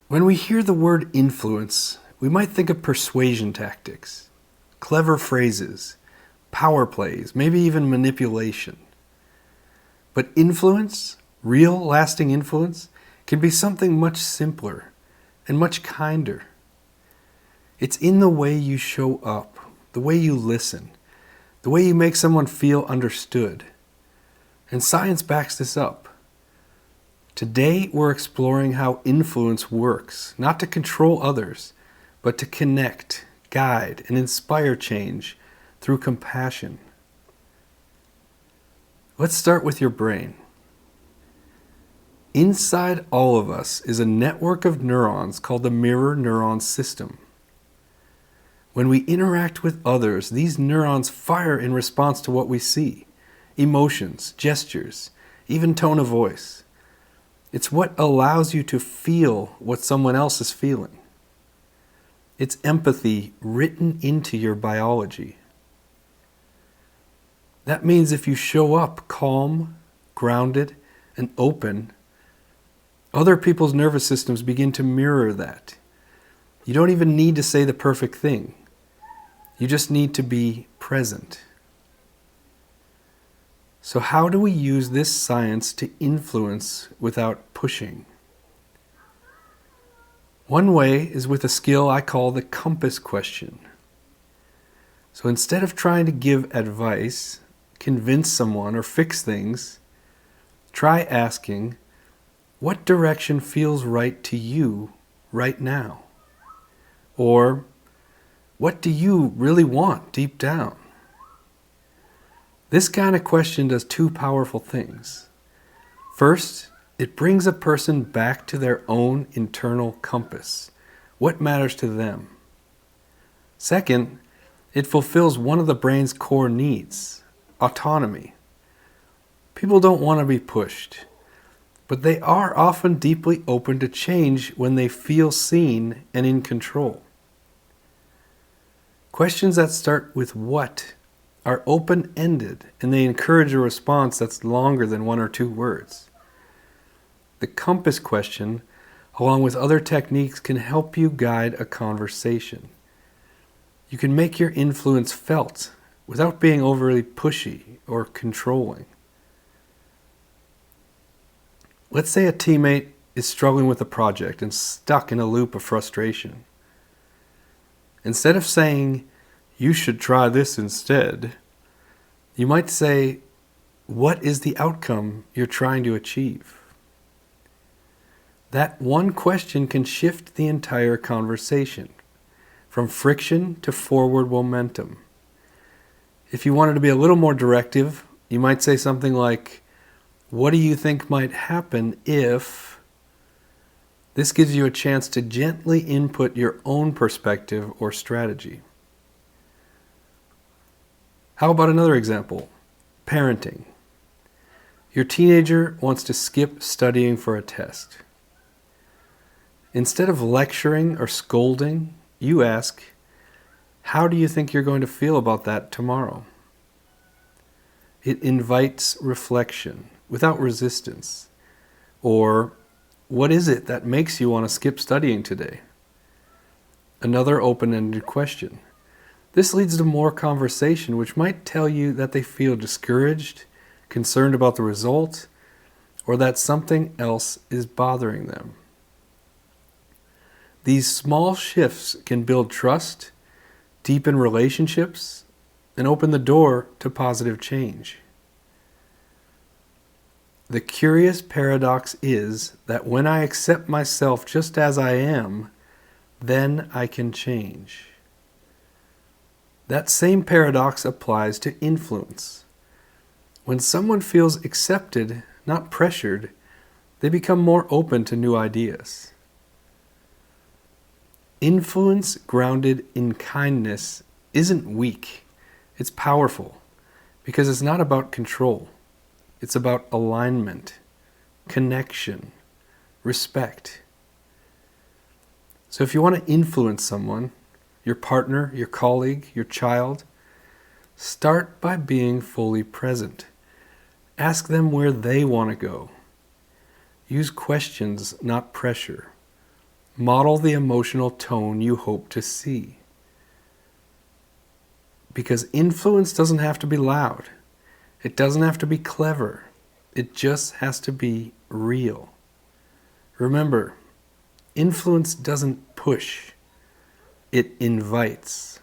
When we hear the word influence, we might think of persuasion tactics, clever phrases, power plays, maybe even manipulation. But influence, real lasting influence, can be something much simpler and much kinder. It's in the way you show up, the way you listen, the way you make someone feel understood. And science backs this up. Today, we're exploring how influence works, not to control others, but to connect, guide, and inspire change through compassion. Let's start with your brain. Inside all of us is a network of neurons called the mirror neuron system. When we interact with others, these neurons fire in response to what we see, emotions, gestures, even tone of voice. It's what allows you to feel what someone else is feeling. It's empathy written into your biology. That means if you show up calm, grounded, and open, other people's nervous systems begin to mirror that. You don't even need to say the perfect thing. You just need to be present. So how do we use this science to influence without pushing? One way is with a skill I call the compass question. So instead of trying to give advice, convince someone, or fix things, try asking, what direction feels right to you right now? Or, what do you really want deep down? This kind of question does two powerful things. First, it brings a person back to their own internal compass. What matters to them? Second, it fulfills one of the brain's core needs, autonomy. People don't want to be pushed, but they are often deeply open to change when they feel seen and in control. Questions that start with what are open-ended, and they encourage a response that's longer than one or two words. The compass question, along with other techniques, can help you guide a conversation. You can make your influence felt without being overly pushy or controlling. Let's say a teammate is struggling with a project and stuck in a loop of frustration. Instead of saying, "You should try this instead," you might say, "What is the outcome you're trying to achieve?" That one question can shift the entire conversation, from friction to forward momentum. If you wanted to be a little more directive, you might say something like, "What do you think might happen if..." This gives you a chance to gently input your own perspective or strategy. How about another example? Parenting. Your teenager wants to skip studying for a test. Instead of lecturing or scolding, you ask, "How do you think you're going to feel about that tomorrow?" It invites reflection without resistance. Or, "What is it that makes you want to skip studying today?" Another open-ended question. This leads to more conversation, which might tell you that they feel discouraged, concerned about the result, or that something else is bothering them. These small shifts can build trust, deepen relationships, and open the door to positive change. The curious paradox is that when I accept myself just as I am, then I can change. That same paradox applies to influence. When someone feels accepted, not pressured, they become more open to new ideas. Influence grounded in kindness isn't weak, it's powerful, because it's not about control. It's about alignment, connection, respect. So if you want to influence someone, your partner, your colleague, your child, start by being fully present. Ask them where they want to go. Use questions, not pressure. Model the emotional tone you hope to see. Because influence doesn't have to be loud. It doesn't have to be clever. It just has to be real. Remember, influence doesn't push. It invites.